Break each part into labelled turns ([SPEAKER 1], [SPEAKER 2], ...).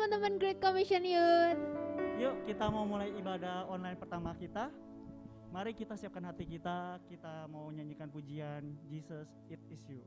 [SPEAKER 1] teman-teman Great Commission Youth.
[SPEAKER 2] Yuk kita mau mulai ibadah online pertama kita. Mari kita siapkan hati kita mau nyanyikan pujian Jesus It Is You.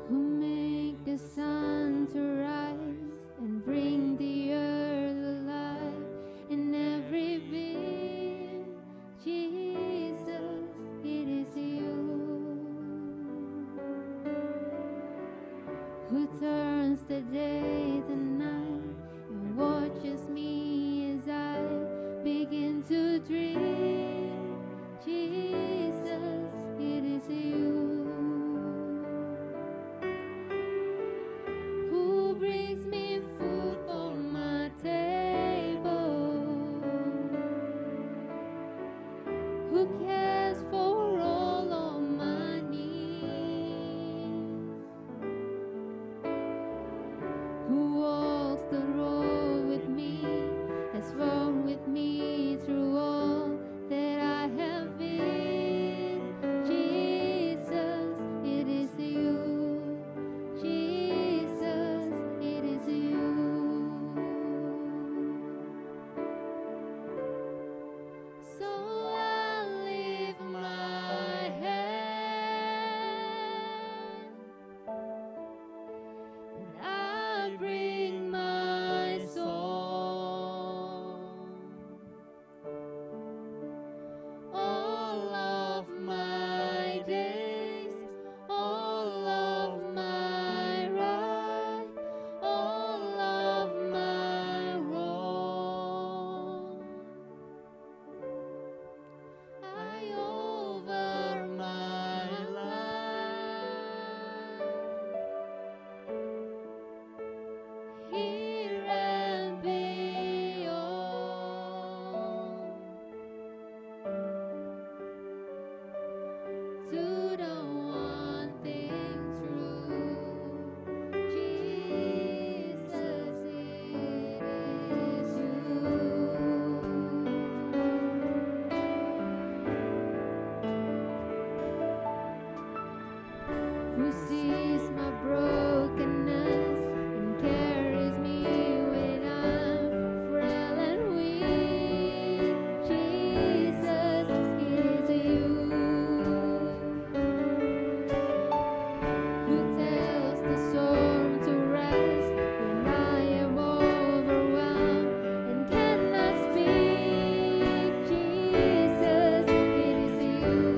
[SPEAKER 1] Who make the sun to rise and bring the earth alive in every being, Jesus, it is you. Who turns the day to night and watches me as I begin to dream, Jesus, it is you. Who brings me food from my table? Who cares for all of my needs? Who walks the road with me, has walked with me through all that I have been? Jesus, it is you. Jesus, it is you. So I lift my hand and I bring my song. All of my days, all of my right, all of my wrong, I over my life, here and beyond, to the one thing true, Jesus, it is you. Who sees my brokenness and carries me when I'm frail and weak, Jesus, it is you. Who tells the storm to rest when I am overwhelmed and cannot speak, Jesus, it is you.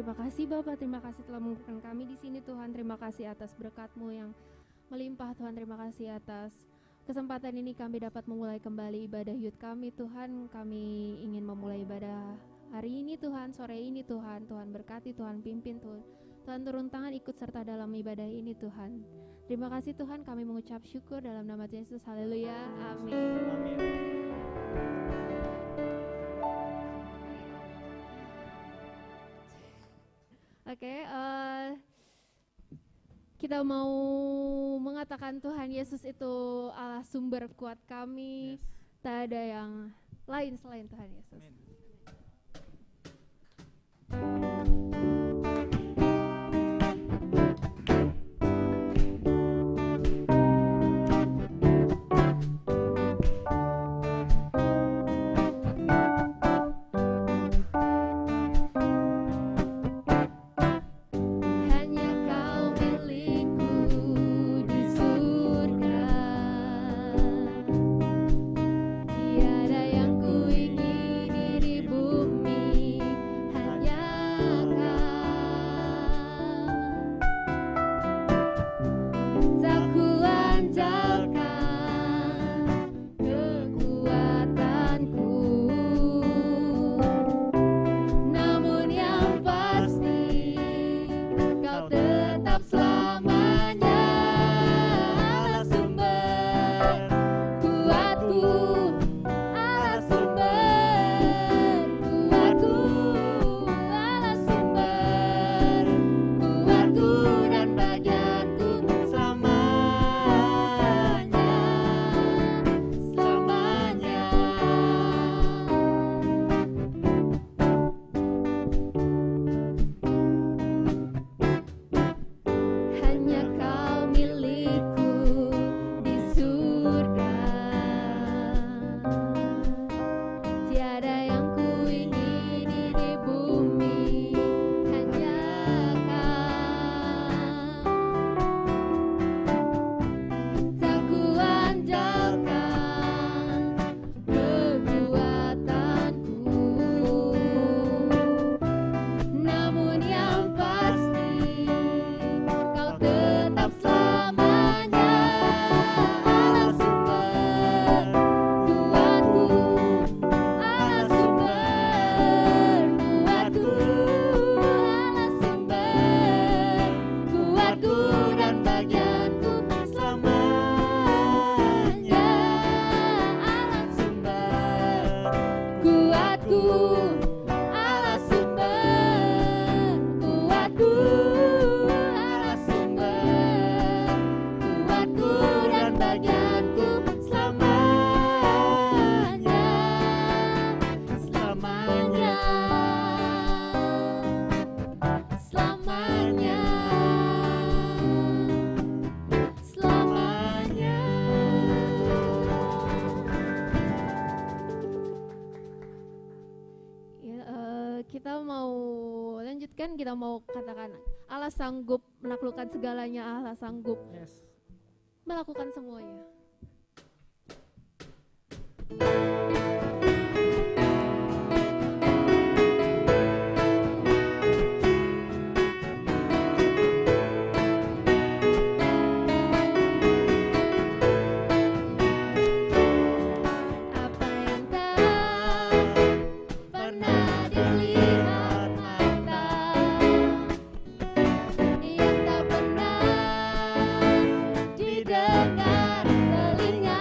[SPEAKER 1] Terima kasih Bapak, terima kasih telah mengumpulkan kami di sini Tuhan. Terima kasih atas berkat-Mu yang melimpah Tuhan. Terima kasih atas kesempatan ini kami dapat memulai kembali ibadah youth kami Tuhan. Kami ingin memulai ibadah hari ini Tuhan, sore ini Tuhan. Tuhan berkati, Tuhan pimpin Tuhan. Tuhan turun tangan ikut serta dalam ibadah ini Tuhan. Terima kasih Tuhan, kami mengucap syukur dalam nama Yesus. Haleluya. Amin.
[SPEAKER 2] Amin.
[SPEAKER 1] Oke, kita mau mengatakan Tuhan Yesus itu Allah sumber kuat kami.
[SPEAKER 2] Yes.
[SPEAKER 1] Tak ada yang lain selain Tuhan Yesus.
[SPEAKER 2] Amin.
[SPEAKER 1] Hanya Kau milikku di surga. Tiada yang kuingini di bumi, hanya Kau. Tak kuandalkan kekuatanku, namun yang pasti Kau tetap selamanya Allah sumber kuatku, Allah sumber kuatku, Allah sumber kuatku dan bagianku selamanya, selamanya. Hanya Kau milikku di surga. Tiada yang kuingini di bumi, hanya Kau. Tak kuandalkan kekuatanku, namun yang pasti Kau tetap selamanya Allah sumber kuatku, Allah sumber kuatku, Allah sumber kuatku dan bagianku selamanya, Allah sumber kuatku, Allah sumber kuatku, Allah sumber kuatku dan bagianku selamanya, selamanya, selamanya, selamanya. Ya, kita mau lanjutkan, kita mau katakan Allah sanggup menaklukkan segalanya, Allah sanggup
[SPEAKER 2] Yes.
[SPEAKER 1] melakukan semuanya. Apa yang tak pernah dilihat mata, yang tak pernah didengar telinga,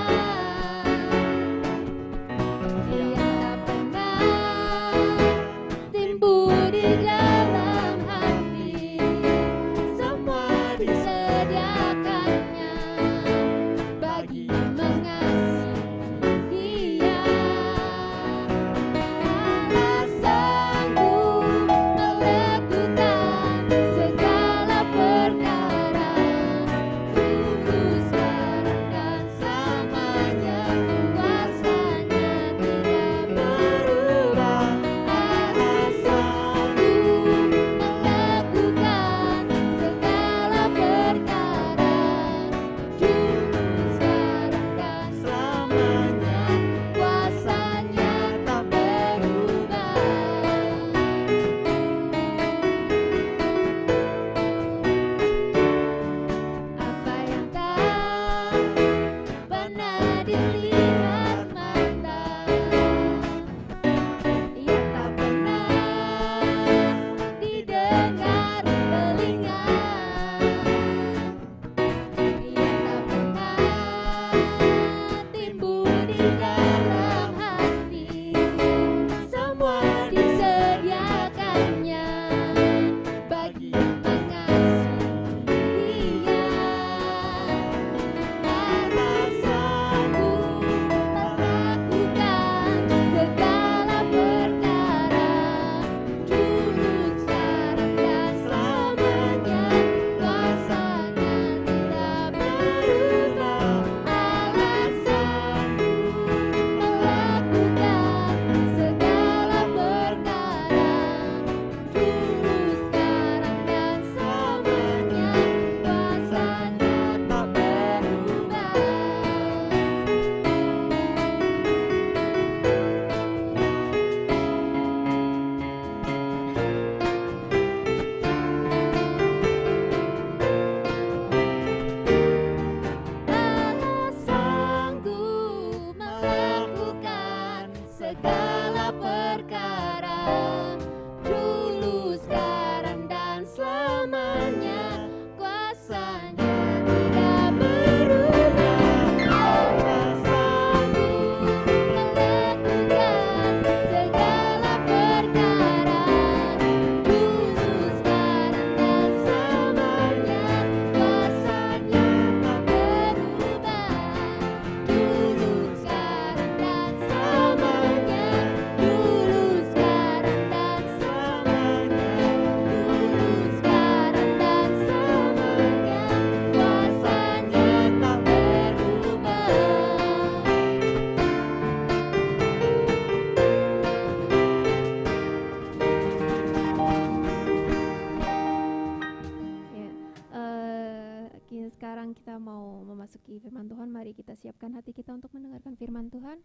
[SPEAKER 1] sekarang kita mau memasuki firman Tuhan. Mari kita siapkan hati kita untuk mendengarkan firman Tuhan.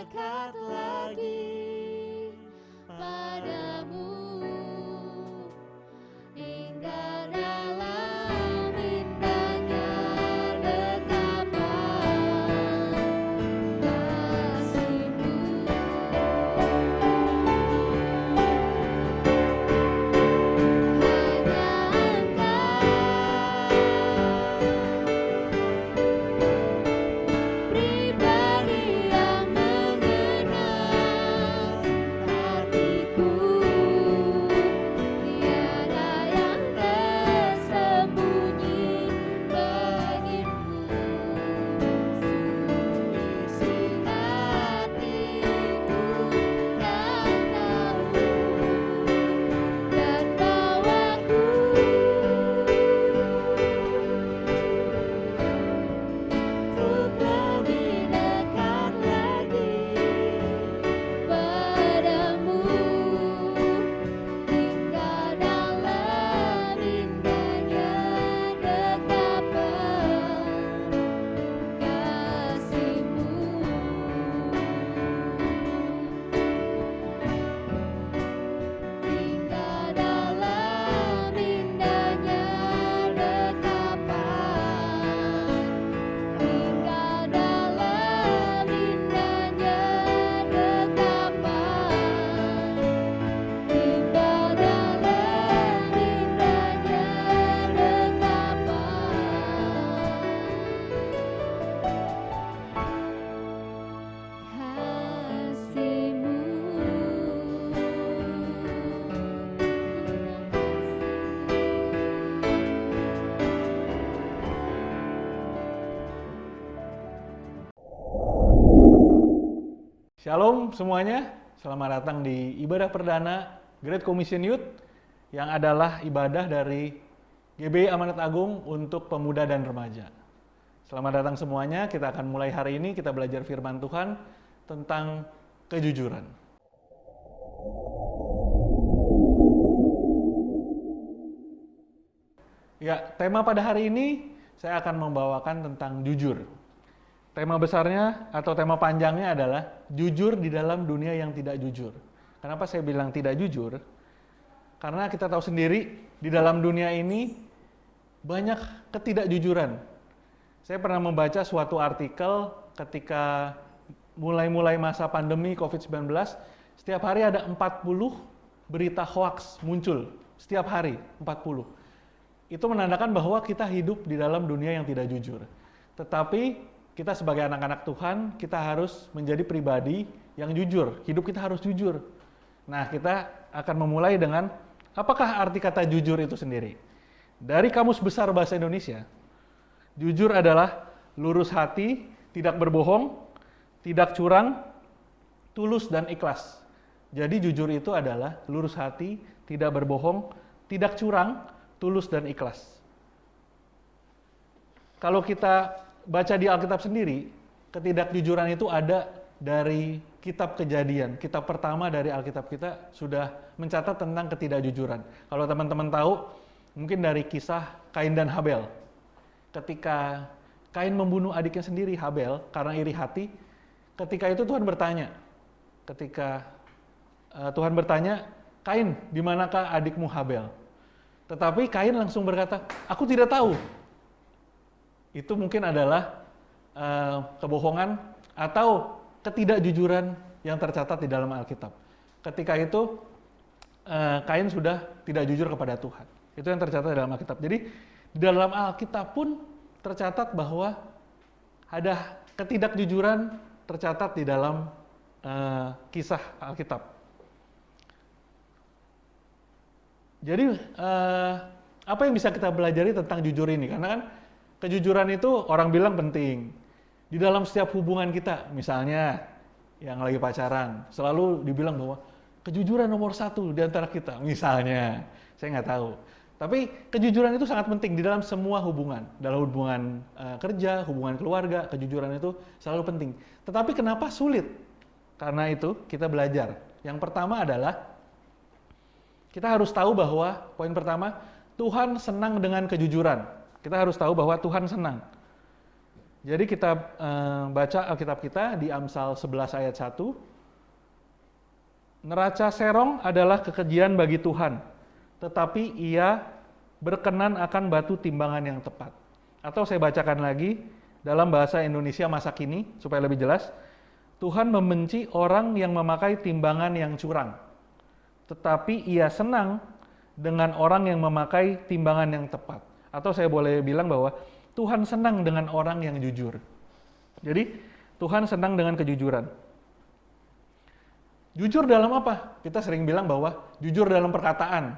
[SPEAKER 2] dekat lagi padamu, hingga dalam indahnya dekapan kasih-Mu. Pribadi yang mengenal hatiku, tiada yang tersembunyi bagimu. Seisi hatiku Kau tahu, dan bawaku untuk lebih dekat lagi padamu, hingga dalam indahnya dekapan kasih-Mu. Hingga dalam indahnya dekapan, hingga dalam indahnya dekapan, hingga dalam indahnya dekapan kasih-Mu.
[SPEAKER 3] Shalom semuanya, selamat datang di ibadah perdana Great Commission Youth yang adalah ibadah dari GBI Amanat Agung untuk pemuda dan remaja. Selamat datang semuanya, kita akan mulai hari ini, kita belajar firman Tuhan tentang kejujuran. Ya, tema pada hari ini saya akan membawakan tentang jujur. Tema besarnya atau tema panjangnya adalah jujur di dalam dunia yang tidak jujur. Kenapa saya bilang tidak jujur? Karena kita tahu sendiri di dalam dunia ini banyak ketidakjujuran. Saya pernah membaca suatu artikel ketika mulai masa pandemi COVID-19, setiap hari ada 40 berita hoaks muncul. Setiap hari 40. Itu menandakan bahwa kita hidup di dalam dunia yang tidak jujur. Tetapi kita sebagai anak-anak Tuhan, kita harus menjadi pribadi yang jujur. Hidup kita harus jujur. Nah, kita akan memulai dengan apakah arti kata jujur itu sendiri. Dari Kamus Besar Bahasa Indonesia, jujur adalah lurus hati, tidak berbohong, tidak curang, tulus dan ikhlas. Jadi jujur itu adalah lurus hati, tidak berbohong, tidak curang, tulus dan ikhlas. Kalau kita baca di Alkitab sendiri, ketidakjujuran itu ada dari kitab Kejadian. Kitab pertama dari Alkitab kita sudah mencatat tentang ketidakjujuran. Kalau teman-teman tahu, mungkin dari kisah Kain dan Habel. Ketika Kain membunuh adiknya sendiri, Habel, karena iri hati, ketika itu Tuhan bertanya, Kain, di manakah adikmu Habel? Tetapi Kain langsung berkata, aku tidak tahu. Itu mungkin adalah kebohongan atau ketidakjujuran yang tercatat di dalam Alkitab. Ketika itu Kain sudah tidak jujur kepada Tuhan. Itu yang tercatat di dalam Alkitab. Jadi di dalam Alkitab pun tercatat bahwa ada ketidakjujuran tercatat di dalam kisah Alkitab. Jadi apa yang bisa kita pelajari tentang jujur ini? Karena kan kejujuran itu orang bilang penting. Di dalam setiap hubungan kita, misalnya yang lagi pacaran, selalu dibilang bahwa kejujuran nomor 1 di antara kita. Misalnya, saya nggak tahu. Tapi kejujuran itu sangat penting di dalam semua hubungan. Dalam hubungan kerja, hubungan keluarga, kejujuran itu selalu penting. Tetapi kenapa sulit? Karena itu kita belajar. Yang pertama adalah kita harus tahu bahwa, poin pertama, Tuhan senang dengan kejujuran. Kita harus tahu bahwa Tuhan senang. Jadi kita baca Alkitab kita di Amsal 11 ayat 1. Neraca serong adalah kekejian bagi Tuhan, tetapi ia berkenan akan batu timbangan yang tepat. Atau saya bacakan lagi dalam bahasa Indonesia masa kini supaya lebih jelas. Tuhan membenci orang yang memakai timbangan yang curang, tetapi ia senang dengan orang yang memakai timbangan yang tepat. Atau saya boleh bilang bahwa Tuhan senang dengan orang yang jujur. Jadi Tuhan senang dengan kejujuran. Jujur dalam apa? Kita sering bilang bahwa jujur dalam perkataan.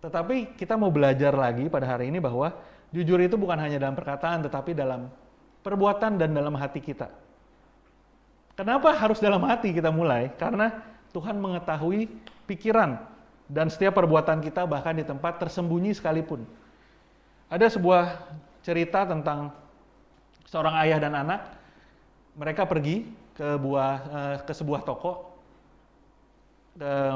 [SPEAKER 3] Tetapi kita mau belajar lagi pada hari ini bahwa jujur itu bukan hanya dalam perkataan, tetapi dalam perbuatan dan dalam hati kita. Kenapa harus dalam hati kita mulai? Karena Tuhan mengetahui pikiran dan setiap perbuatan kita, bahkan di tempat tersembunyi sekalipun. Ada sebuah cerita tentang seorang ayah dan anak. Mereka pergi ke sebuah toko.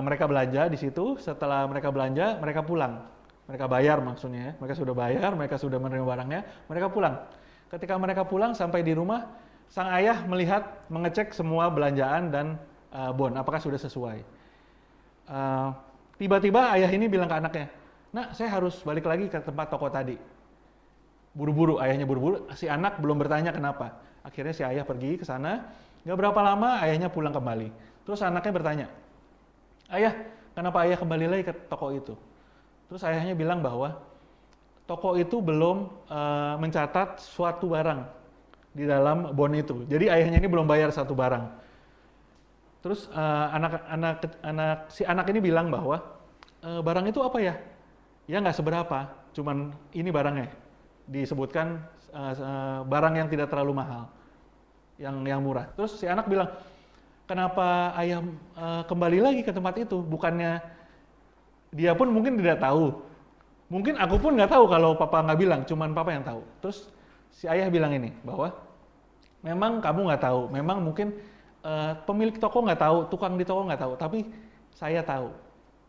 [SPEAKER 3] Mereka belanja di situ. Setelah mereka belanja, mereka pulang. Mereka bayar maksudnya. Mereka sudah bayar, mereka sudah menerima barangnya, mereka pulang. Ketika mereka pulang sampai di rumah, sang ayah melihat, mengecek semua belanjaan dan bon, apakah sudah sesuai. Tiba-tiba ayah ini bilang ke anaknya, "Nak, saya harus balik lagi ke tempat toko tadi." Buru-buru, ayahnya buru-buru, si anak belum bertanya kenapa. Akhirnya si ayah pergi ke sana, gak berapa lama ayahnya pulang kembali. Terus anaknya bertanya, "Ayah, kenapa ayah kembali lagi ke toko itu?" Terus ayahnya bilang bahwa toko itu belum mencatat suatu barang di dalam bon itu. Jadi ayahnya ini belum bayar satu barang. Terus si anak ini bilang bahwa barang itu apa ya? Ya nggak seberapa, cuman ini barangnya. Disebutkan barang yang tidak terlalu mahal, yang murah. Terus si anak bilang, "Kenapa ayah kembali lagi ke tempat itu? Bukannya..." Dia pun mungkin tidak tahu. Mungkin aku pun nggak tahu kalau papa nggak bilang, cuman papa yang tahu. Terus si ayah bilang ini, bahwa memang kamu nggak tahu, memang mungkin pemilik toko nggak tahu, tukang di toko nggak tahu, tapi saya tahu.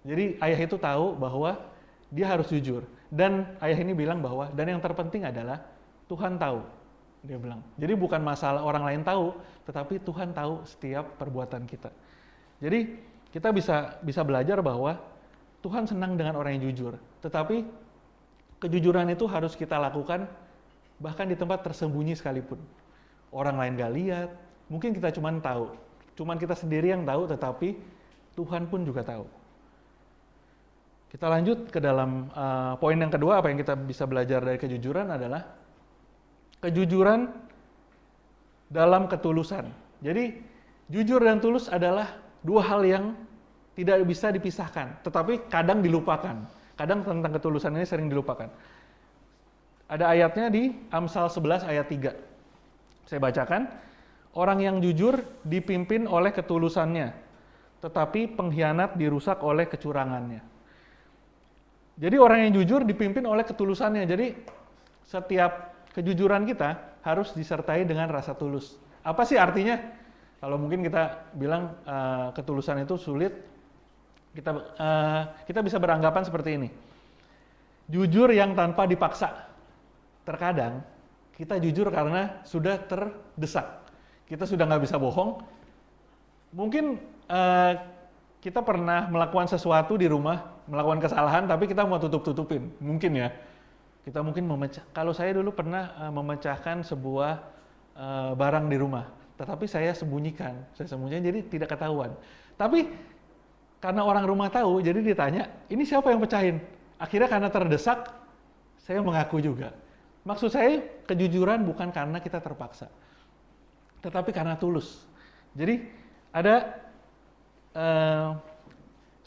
[SPEAKER 3] Jadi ayah itu tahu bahwa dia harus jujur. Dan ayah ini bilang bahwa, dan yang terpenting adalah Tuhan tahu. Dia bilang, jadi bukan masalah orang lain tahu, tetapi Tuhan tahu setiap perbuatan kita. Jadi kita bisa belajar bahwa Tuhan senang dengan orang yang jujur, tetapi kejujuran itu harus kita lakukan bahkan di tempat tersembunyi sekalipun. Orang lain gak lihat, mungkin kita cuma tahu, cuman kita sendiri yang tahu, tetapi Tuhan pun juga tahu. Kita lanjut ke dalam poin yang kedua, apa yang kita bisa belajar dari kejujuran adalah kejujuran dalam ketulusan. Jadi jujur dan tulus adalah dua hal yang tidak bisa dipisahkan, tetapi kadang dilupakan. Kadang tentang ketulusan ini sering dilupakan. Ada ayatnya di Amsal 11 ayat 3. Saya bacakan, "Orang yang jujur dipimpin oleh ketulusannya, tetapi pengkhianat dirusak oleh kecurangannya." Jadi orang yang jujur dipimpin oleh ketulusannya. Jadi setiap kejujuran kita harus disertai dengan rasa tulus. Apa sih artinya? Kalau mungkin kita bilang ketulusan itu sulit, kita bisa beranggapan seperti ini. Jujur yang tanpa dipaksa. Terkadang kita jujur karena sudah terdesak. Kita sudah nggak bisa bohong. Mungkin kita pernah melakukan sesuatu di rumah, melakukan kesalahan, tapi kita mau tutup-tutupin. Mungkin ya. Kita mungkin kalau saya dulu pernah memecahkan sebuah barang di rumah. Tetapi saya sembunyikan jadi tidak ketahuan. Tapi karena orang rumah tahu, jadi ditanya, "Ini siapa yang pecahin?" Akhirnya karena terdesak, saya mengaku juga. Maksud saya, kejujuran bukan karena kita terpaksa, tetapi karena tulus. Jadi ada,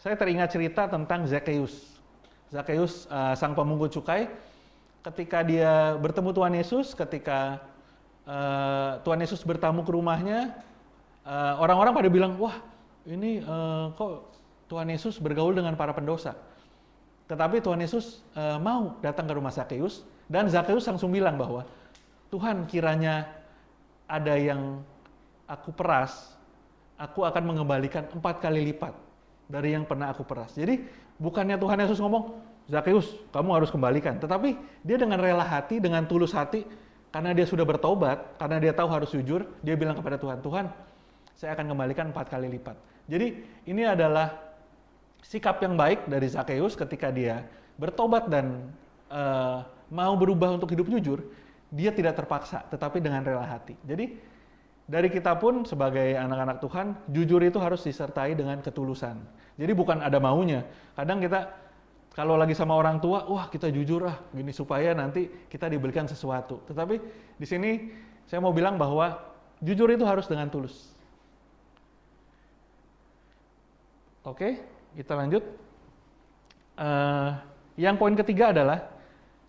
[SPEAKER 3] saya teringat cerita tentang Zakheus. Zakheus, sang pemungut cukai, ketika dia bertemu Tuhan Yesus, ketika Tuhan Yesus bertamu ke rumahnya, orang-orang pada bilang, "Wah, ini kok Tuhan Yesus bergaul dengan para pendosa." Tetapi Tuhan Yesus mau datang ke rumah Zakheus, dan Zakheus langsung bilang bahwa, "Tuhan, kiranya ada yang aku peras, aku akan mengembalikan 4 kali lipat dari yang pernah aku peras." Jadi bukannya Tuhan Yesus ngomong, "Zakheus, kamu harus kembalikan." Tetapi dia dengan rela hati, dengan tulus hati, karena dia sudah bertobat, karena dia tahu harus jujur, dia bilang kepada Tuhan, Tuhan, saya akan kembalikan 4 kali lipat. Jadi ini adalah sikap yang baik dari Zakheus ketika dia bertobat dan mau berubah untuk hidup jujur. Dia tidak terpaksa, tetapi dengan rela hati. Jadi dari kita pun sebagai anak-anak Tuhan, jujur itu harus disertai dengan ketulusan. Jadi bukan ada maunya. Kadang kita kalau lagi sama orang tua, wah kita jujur gini supaya nanti kita diberikan sesuatu. Tetapi di sini saya mau bilang bahwa jujur itu harus dengan tulus. Oke, kita lanjut. Yang poin ketiga adalah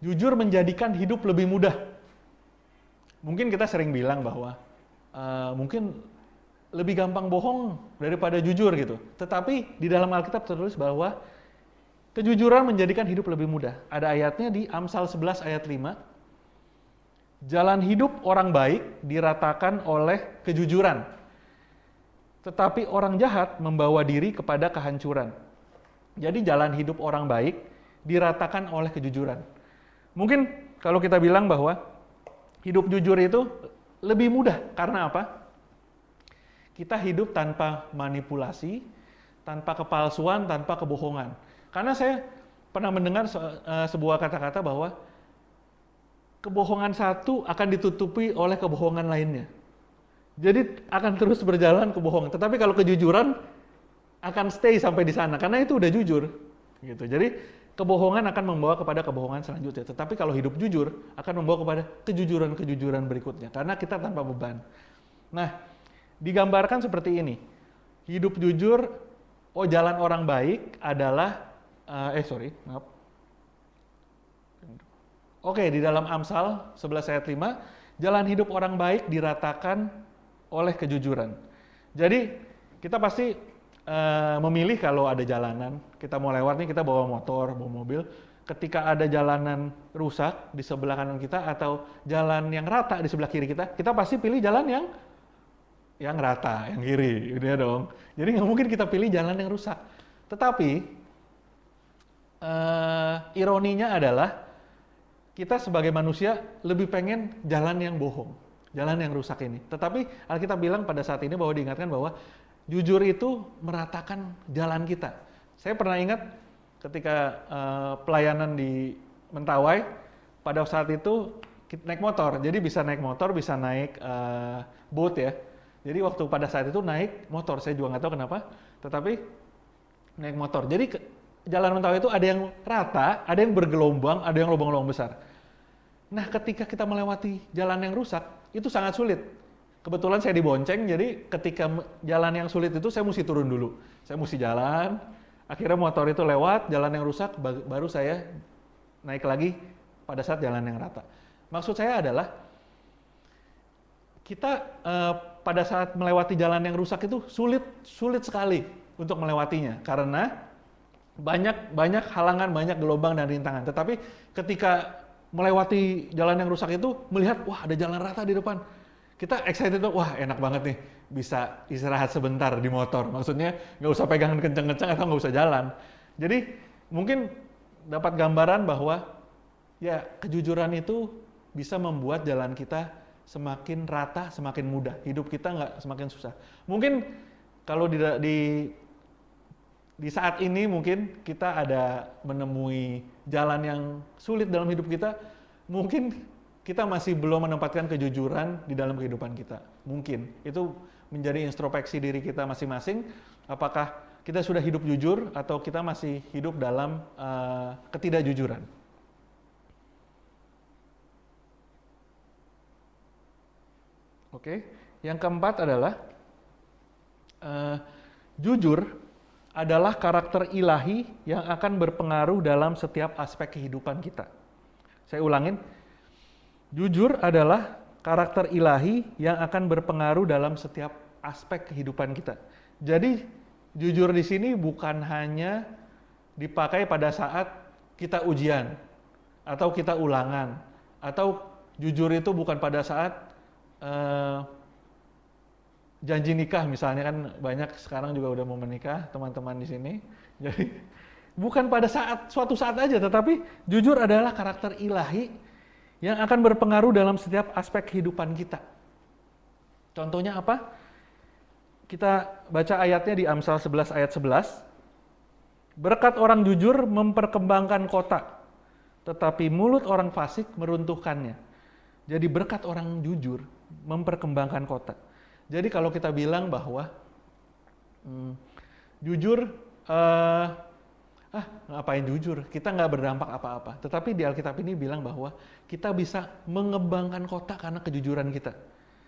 [SPEAKER 3] jujur menjadikan hidup lebih mudah. Mungkin kita sering bilang bahwa mungkin lebih gampang bohong daripada jujur gitu. Tetapi di dalam Alkitab tertulis bahwa kejujuran menjadikan hidup lebih mudah. Ada ayatnya di Amsal 11 ayat 5. Jalan hidup orang baik diratakan oleh kejujuran. Tetapi orang jahat membawa diri kepada kehancuran. Jadi jalan hidup orang baik diratakan oleh kejujuran. Mungkin kalau kita bilang bahwa hidup jujur itu lebih mudah. Karena apa? Kita hidup tanpa manipulasi, tanpa kepalsuan, tanpa kebohongan. Karena saya pernah mendengar sebuah kata-kata bahwa kebohongan satu akan ditutupi oleh kebohongan lainnya. Jadi akan terus berjalan kebohongan. Tetapi kalau kejujuran akan stay sampai di sana karena itu udah jujur. Gitu. Jadi kebohongan akan membawa kepada kebohongan selanjutnya. Tetapi kalau hidup jujur akan membawa kepada kejujuran-kejujuran berikutnya karena kita tanpa beban. Nah, digambarkan seperti ini. Hidup jujur, jalan orang baik adalah Oke, di dalam Amsal 11 ayat 5, jalan hidup orang baik diratakan oleh kejujuran. Jadi kita pasti memilih kalau ada jalanan, kita mau lewat nih, kita bawa motor, bawa mobil. Ketika ada jalanan rusak di sebelah kanan kita atau jalan yang rata di sebelah kiri kita, kita pasti pilih jalan yang rata, yang kiri, gitu ya dong. Jadi nggak mungkin kita pilih jalan yang rusak. Tetapi ironinya adalah kita sebagai manusia lebih pengen jalan yang bohong, jalan yang rusak ini. Tetapi Alkitab bilang pada saat ini bahwa diingatkan bahwa jujur itu meratakan jalan kita. Saya pernah ingat ketika pelayanan di Mentawai, pada saat itu naik motor. Jadi bisa naik motor, bisa naik boat ya. Jadi waktu pada saat itu naik motor, saya juga nggak tahu kenapa, tetapi naik motor. Jadi jalan Mentawai itu ada yang rata, ada yang bergelombang, ada yang lubang-lubang besar. Nah, ketika kita melewati jalan yang rusak, itu sangat sulit. Kebetulan saya dibonceng, jadi ketika jalan yang sulit itu saya mesti turun dulu. Saya mesti jalan, akhirnya motor itu lewat, jalan yang rusak, baru saya naik lagi pada saat jalan yang rata. Maksud saya adalah, kita pada saat melewati jalan yang rusak itu sulit sekali untuk melewatinya. Karena banyak halangan, banyak gelombang dan rintangan. Tetapi ketika melewati jalan yang rusak itu, melihat, wah ada jalan rata di depan. Kita excited, wah enak banget nih, bisa istirahat sebentar di motor. Maksudnya nggak usah pegangan kenceng-kenceng atau nggak usah jalan. Jadi mungkin dapat gambaran bahwa ya kejujuran itu bisa membuat jalan kita semakin rata, semakin mudah. Hidup kita nggak semakin susah. Mungkin kalau di saat ini mungkin kita ada menemui jalan yang sulit dalam hidup kita, mungkin kita masih belum menempatkan kejujuran di dalam kehidupan kita. Mungkin itu menjadi introspeksi diri kita masing-masing, apakah kita sudah hidup jujur atau kita masih hidup dalam ketidakjujuran. Oke, yang keempat adalah jujur adalah karakter ilahi yang akan berpengaruh dalam setiap aspek kehidupan kita. Saya ulangin, jujur adalah karakter ilahi yang akan berpengaruh dalam setiap aspek kehidupan kita. Jadi, jujur di sini bukan hanya dipakai pada saat kita ujian, atau kita ulangan, atau jujur itu bukan pada saat janji nikah misalnya, kan banyak sekarang juga udah mau menikah teman-teman di sini. Jadi bukan pada suatu saat aja, tetapi jujur adalah karakter ilahi yang akan berpengaruh dalam setiap aspek kehidupan kita. Contohnya apa? Kita baca ayatnya di Amsal 11 ayat 11. Berkat orang jujur memperkembangkan kota, tetapi mulut orang fasik meruntuhkannya. Jadi berkat orang jujur memperkembangkan kota. Jadi kalau kita bilang bahwa jujur, ngapain jujur? Kita nggak berdampak apa-apa. Tetapi di Alkitab ini bilang bahwa kita bisa mengembangkan kota karena kejujuran kita.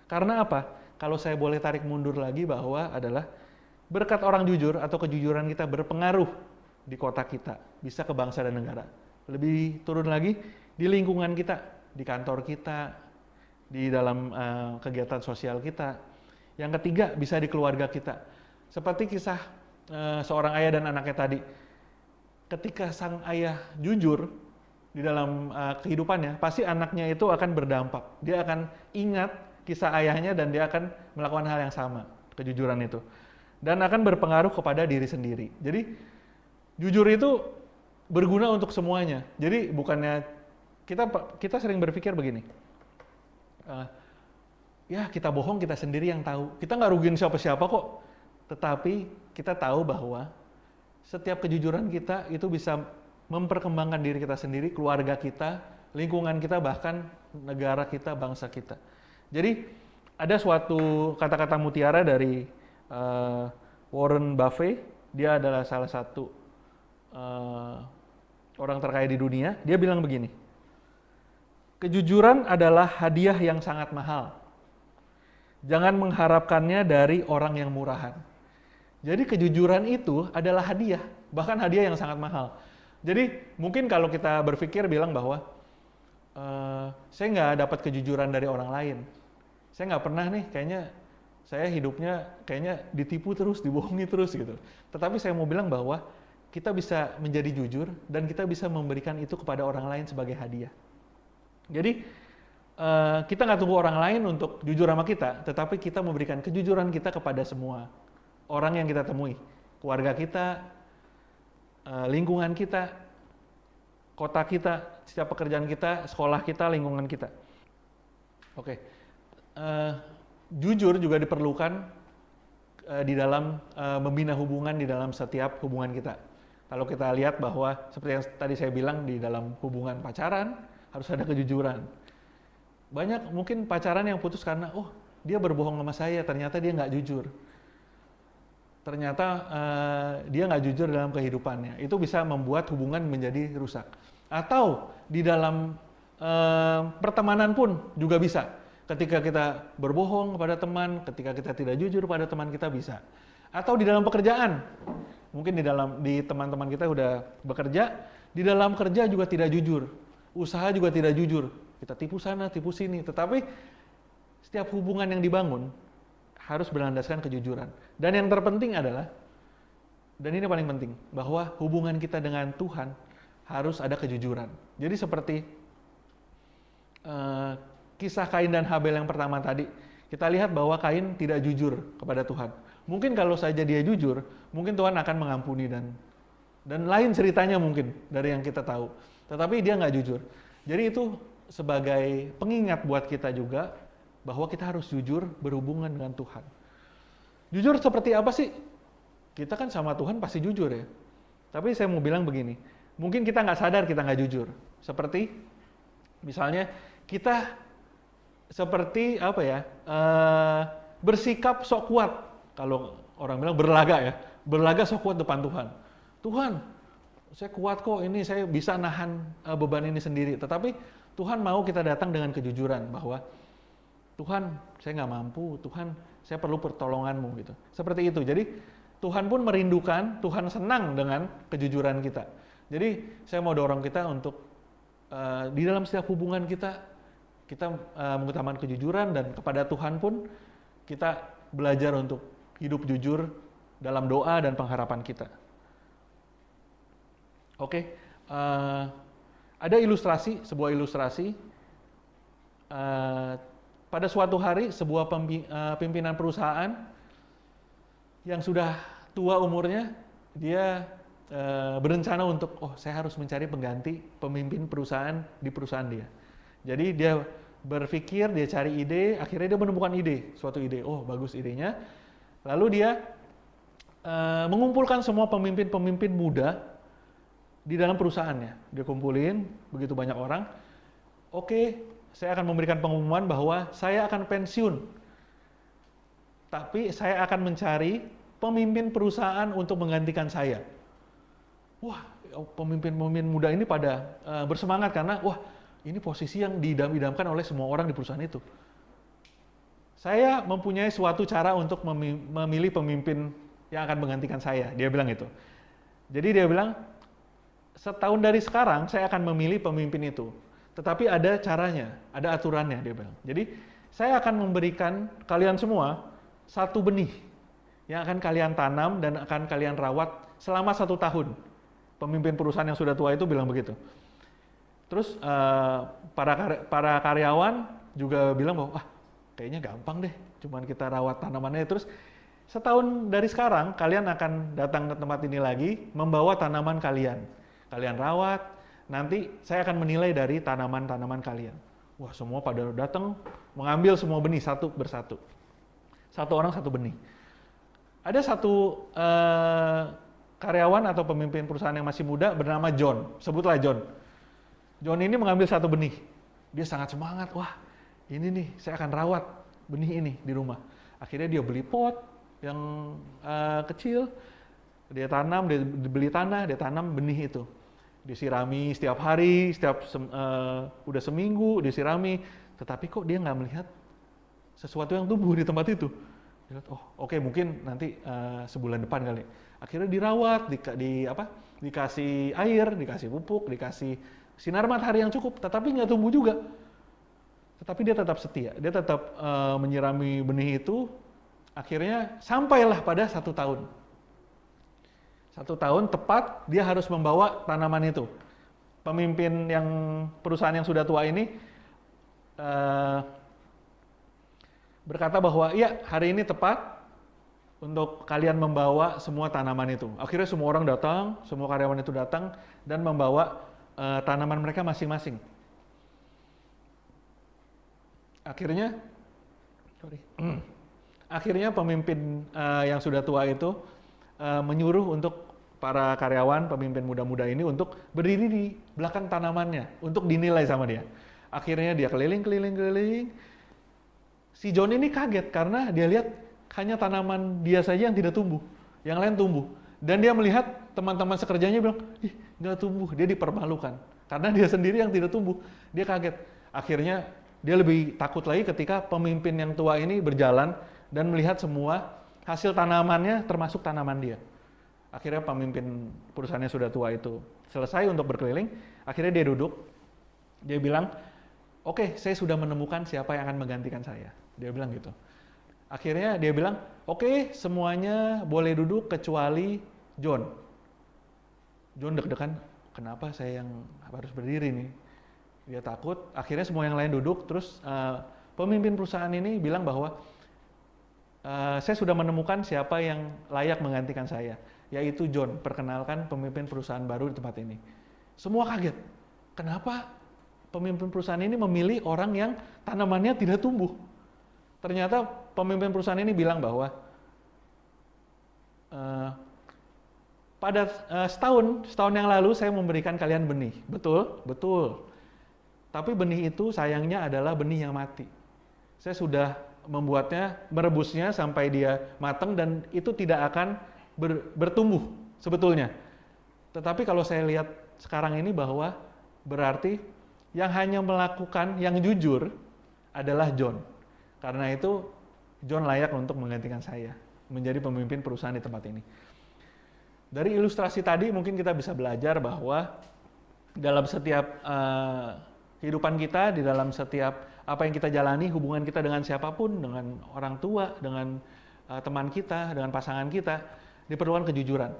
[SPEAKER 3] Karena apa? Kalau saya boleh tarik mundur lagi bahwa adalah berkat orang jujur atau kejujuran kita berpengaruh di kota kita, bisa ke bangsa dan negara. Lebih turun lagi di lingkungan kita, di kantor kita, di dalam kegiatan sosial kita. Yang ketiga bisa di keluarga kita. Seperti kisah seorang ayah dan anaknya tadi. Ketika sang ayah jujur di dalam kehidupannya, pasti anaknya itu akan berdampak. Dia akan ingat kisah ayahnya dan dia akan melakukan hal yang sama, kejujuran itu. Dan akan berpengaruh kepada diri sendiri. Jadi jujur itu berguna untuk semuanya. Jadi bukannya kita sering berpikir begini, ya kita bohong kita sendiri yang tahu. Kita nggak rugiin siapa-siapa kok. Tetapi kita tahu bahwa setiap kejujuran kita itu bisa memperkembangkan diri kita sendiri, keluarga kita, lingkungan kita, bahkan negara kita, bangsa kita. Jadi ada suatu kata-kata mutiara dari Warren Buffett. Dia adalah salah satu orang terkaya di dunia. Dia bilang begini, kejujuran adalah hadiah yang sangat mahal. Jangan mengharapkannya dari orang yang murahan. Jadi kejujuran itu adalah hadiah, bahkan hadiah yang sangat mahal. Jadi mungkin kalau kita berpikir bilang bahwa saya nggak dapat kejujuran dari orang lain. Saya nggak pernah nih, kayaknya saya hidupnya kayaknya ditipu terus, dibohongi terus gitu. Tetapi saya mau bilang bahwa kita bisa menjadi jujur dan kita bisa memberikan itu kepada orang lain sebagai hadiah. Jadi kita nggak tunggu orang lain untuk jujur sama kita, tetapi kita memberikan kejujuran kita kepada semua orang yang kita temui. Keluarga kita, lingkungan kita, kota kita, setiap pekerjaan kita, sekolah kita, lingkungan kita. Oke. Jujur juga diperlukan di dalam membina hubungan di dalam setiap hubungan kita. Kalau kita lihat bahwa seperti yang tadi saya bilang, di dalam hubungan pacaran harus ada kejujuran. Banyak mungkin pacaran yang putus karena dia berbohong sama saya, ternyata dia nggak jujur. Ternyata dia nggak jujur dalam kehidupannya. Itu bisa membuat hubungan menjadi rusak. Atau di dalam pertemanan pun juga bisa. Ketika kita berbohong kepada teman, ketika kita tidak jujur pada teman kita bisa. Atau di dalam pekerjaan, mungkin di teman-teman kita udah bekerja, di dalam kerja juga tidak jujur, usaha juga tidak jujur, kita tipu sana, tipu sini. Tetapi setiap hubungan yang dibangun harus berlandaskan kejujuran. Dan yang terpenting adalah, dan ini paling penting, bahwa hubungan kita dengan Tuhan harus ada kejujuran. Jadi seperti kisah Kain dan Habel yang pertama tadi, kita lihat bahwa Kain tidak jujur kepada Tuhan. Mungkin kalau saja dia jujur, mungkin Tuhan akan mengampuni dan lain ceritanya mungkin dari yang kita tahu. Tetapi dia nggak jujur. Jadi itu sebagai pengingat buat kita juga bahwa kita harus jujur berhubungan dengan Tuhan. Jujur seperti apa sih? Kita kan sama Tuhan pasti jujur ya. Tapi saya mau bilang begini, mungkin kita nggak sadar kita nggak jujur. Seperti misalnya kita seperti bersikap sok kuat. Kalau orang bilang berlaga sok kuat depan Tuhan. Tuhan, saya kuat kok, ini saya bisa nahan beban ini sendiri. Tetapi Tuhan mau kita datang dengan kejujuran bahwa Tuhan, saya nggak mampu, Tuhan, saya perlu pertolonganmu gitu. Seperti itu. Jadi Tuhan pun merindukan, Tuhan senang dengan kejujuran kita. Jadi saya mau dorong kita untuk di dalam setiap hubungan kita mengutamakan kejujuran, dan kepada Tuhan pun kita belajar untuk hidup jujur dalam doa dan pengharapan kita. Oke, ada sebuah ilustrasi. Pada suatu hari sebuah pimpinan perusahaan yang sudah tua umurnya, dia berencana untuk, saya harus mencari pengganti pemimpin perusahaan di perusahaan dia. Jadi dia berpikir, dia cari ide, akhirnya dia menemukan suatu ide. Oh, bagus idenya. Lalu dia mengumpulkan semua pemimpin-pemimpin muda di dalam perusahaannya. Dia kumpulin begitu banyak orang. Oke, saya akan memberikan pengumuman bahwa saya akan pensiun. Tapi saya akan mencari pemimpin perusahaan untuk menggantikan saya. Wah, pemimpin-pemimpin muda ini pada bersemangat karena wah, ini posisi yang diidam-idamkan oleh semua orang di perusahaan itu. Saya mempunyai suatu cara untuk memilih pemimpin yang akan menggantikan saya. Dia bilang itu. Jadi dia bilang, setahun dari sekarang saya akan memilih pemimpin itu. Tetapi ada caranya, ada aturannya, dia bilang. Jadi saya akan memberikan kalian semua satu benih yang akan kalian tanam dan akan kalian rawat selama 1 tahun. Pemimpin perusahaan yang sudah tua itu bilang begitu. Terus para karyawan juga bilang bahwa kayaknya gampang deh, cuman kita rawat tanamannya. Terus setahun dari sekarang kalian akan datang ke tempat ini lagi membawa tanaman kalian. Kalian rawat, nanti saya akan menilai dari tanaman-tanaman kalian. Wah, semua pada datang mengambil semua benih satu persatu. Satu orang satu benih. Ada satu karyawan atau pemimpin perusahaan yang masih muda bernama John, sebutlah John. John ini mengambil satu benih. Dia sangat semangat, wah ini nih saya akan rawat benih ini di rumah. Akhirnya dia beli pot yang kecil, dia tanam, dia beli tanah, dia tanam benih itu. Disirami setiap hari, udah seminggu disirami, tetapi kok dia nggak melihat sesuatu yang tumbuh di tempat itu. Dia lihat, oh oke, mungkin nanti sebulan depan kali. Akhirnya dirawat, dikasih air, dikasih pupuk, dikasih sinar matahari yang cukup, tetapi nggak tumbuh juga. Tetapi dia tetap setia, dia tetap menyirami benih itu. Akhirnya sampailah pada 1 tahun. 1 tahun tepat dia harus membawa tanaman itu. Pemimpin yang perusahaan yang sudah tua ini berkata bahwa iya, hari ini tepat untuk kalian membawa semua tanaman itu. Akhirnya semua orang datang, semua karyawan itu datang dan membawa tanaman mereka masing-masing. Akhirnya pemimpin yang sudah tua itu menyuruh untuk para karyawan, pemimpin muda-muda ini untuk berdiri di belakang tanamannya untuk dinilai sama dia. Akhirnya dia keliling. Si John ini kaget karena dia lihat hanya tanaman dia saja yang tidak tumbuh, yang lain tumbuh. Dan dia melihat teman-teman sekerjanya bilang, ih nggak tumbuh, dia dipermalukan. Karena dia sendiri yang tidak tumbuh, dia kaget. Akhirnya dia lebih takut lagi ketika pemimpin yang tua ini berjalan dan melihat semua hasil tanamannya termasuk tanaman dia. Akhirnya pemimpin perusahaannya sudah tua itu selesai untuk berkeliling, akhirnya dia duduk, dia bilang, oke, saya sudah menemukan siapa yang akan menggantikan saya. Dia bilang gitu. Akhirnya dia bilang, oke, semuanya boleh duduk kecuali John. John deg-degan, kenapa saya yang harus berdiri nih? Dia takut, akhirnya semua yang lain duduk, terus pemimpin perusahaan ini bilang bahwa saya sudah menemukan siapa yang layak menggantikan saya, yaitu John. Perkenalkan pemimpin perusahaan baru di tempat ini. Semua kaget, kenapa pemimpin perusahaan ini memilih orang yang tanamannya tidak tumbuh? Ternyata pemimpin perusahaan ini bilang bahwa pada setahun yang lalu saya memberikan kalian benih. Betul. Tapi benih itu sayangnya adalah benih yang mati. Saya sudah merebusnya sampai dia matang dan itu tidak akan bertumbuh sebetulnya. Tetapi kalau saya lihat sekarang ini bahwa berarti yang hanya melakukan yang jujur adalah John. Karena itu John layak untuk menggantikan saya menjadi pemimpin perusahaan di tempat ini. Dari ilustrasi tadi mungkin kita bisa belajar bahwa dalam setiap kehidupan kita, di dalam setiap apa yang kita jalani, hubungan kita dengan siapapun, dengan orang tua, dengan teman kita, dengan pasangan kita, diperlukan kejujuran.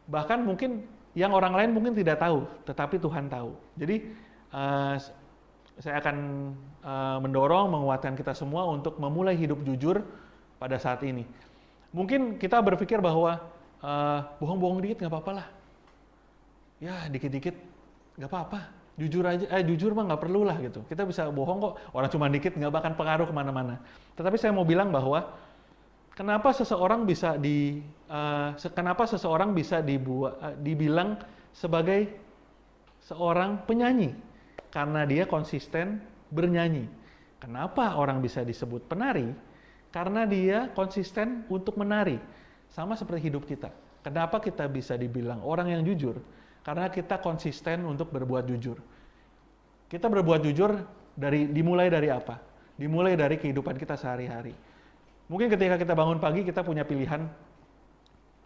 [SPEAKER 3] Bahkan mungkin yang orang lain mungkin tidak tahu, tetapi Tuhan tahu. Jadi saya akan mendorong, menguatkan kita semua untuk memulai hidup jujur pada saat ini. Mungkin kita berpikir bahwa bohong-bohong dikit nggak apa-apa lah. Ya dikit-dikit nggak apa-apa. jujur mah nggak perlu lah gitu. Kita bisa bohong kok, orang cuma dikit nggak bakal pengaruh kemana-mana. Tetapi saya mau bilang bahwa kenapa seseorang bisa dibilang sebagai seorang penyanyi? Karena dia konsisten bernyanyi. Kenapa orang bisa disebut penari? Karena dia konsisten untuk menari. Sama seperti hidup kita. Kenapa kita bisa dibilang orang yang jujur? Karena kita konsisten untuk berbuat jujur. Kita berbuat jujur dimulai dari apa? Dimulai dari kehidupan kita sehari-hari. Mungkin ketika kita bangun pagi, kita punya pilihan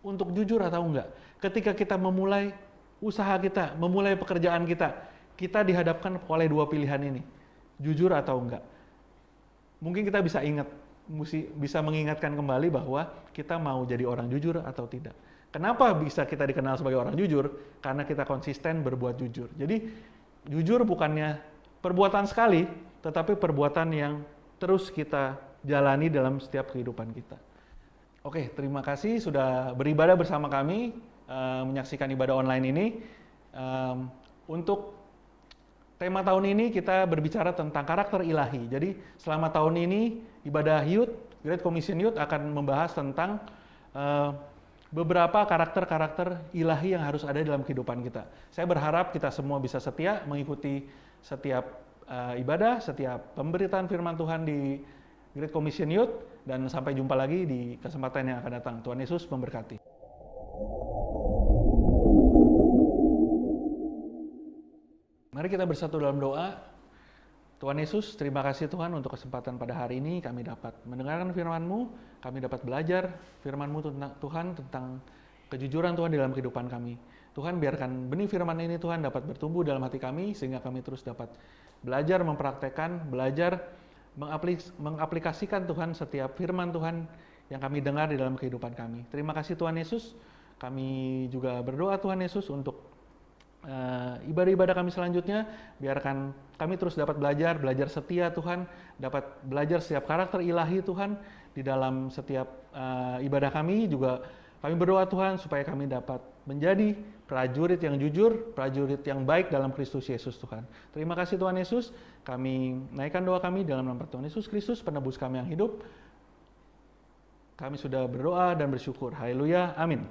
[SPEAKER 3] untuk jujur atau enggak. Ketika kita memulai usaha kita, memulai pekerjaan kita dihadapkan oleh dua pilihan ini. Jujur atau enggak. Mungkin kita bisa mengingatkan kembali bahwa kita mau jadi orang jujur atau tidak. Kenapa bisa kita dikenal sebagai orang jujur? Karena kita konsisten berbuat jujur. Jadi jujur bukannya perbuatan sekali, tetapi perbuatan yang terus kita jalani dalam setiap kehidupan kita. Oke, terima kasih sudah beribadah bersama kami, menyaksikan ibadah online ini. Untuk tema tahun ini kita berbicara tentang karakter ilahi. Jadi selama tahun ini ibadah Youth, Great Commission Youth akan membahas tentang beberapa karakter-karakter ilahi yang harus ada dalam kehidupan kita. Saya berharap kita semua bisa setia mengikuti setiap ibadah, setiap pemberitaan firman Tuhan di Great Commission Youth, dan sampai jumpa lagi di kesempatan yang akan datang. Tuhan Yesus memberkati. Mari kita bersatu dalam doa. Tuhan Yesus, terima kasih Tuhan untuk kesempatan pada hari ini kami dapat mendengarkan firman-Mu, kami dapat belajar firman-Mu tentang Tuhan, tentang kejujuran Tuhan di dalam kehidupan kami. Tuhan, biarkan benih firman ini Tuhan dapat bertumbuh dalam hati kami, sehingga kami terus dapat belajar mempraktekkan, belajar mengaplikasikan Tuhan setiap firman Tuhan yang kami dengar di dalam kehidupan kami. Terima kasih Tuhan Yesus, kami juga berdoa Tuhan Yesus untuk ibadah-ibadah kami selanjutnya, biarkan kami terus dapat belajar setia Tuhan, dapat belajar setiap karakter ilahi Tuhan di dalam setiap ibadah kami. Juga kami berdoa Tuhan supaya kami dapat menjadi prajurit yang jujur, prajurit yang baik dalam Kristus Yesus Tuhan. Terima kasih Tuhan Yesus, kami naikkan doa kami dalam nama Tuhan Yesus Kristus, penebus kami yang hidup. Kami sudah berdoa dan bersyukur. Haleluya, amin.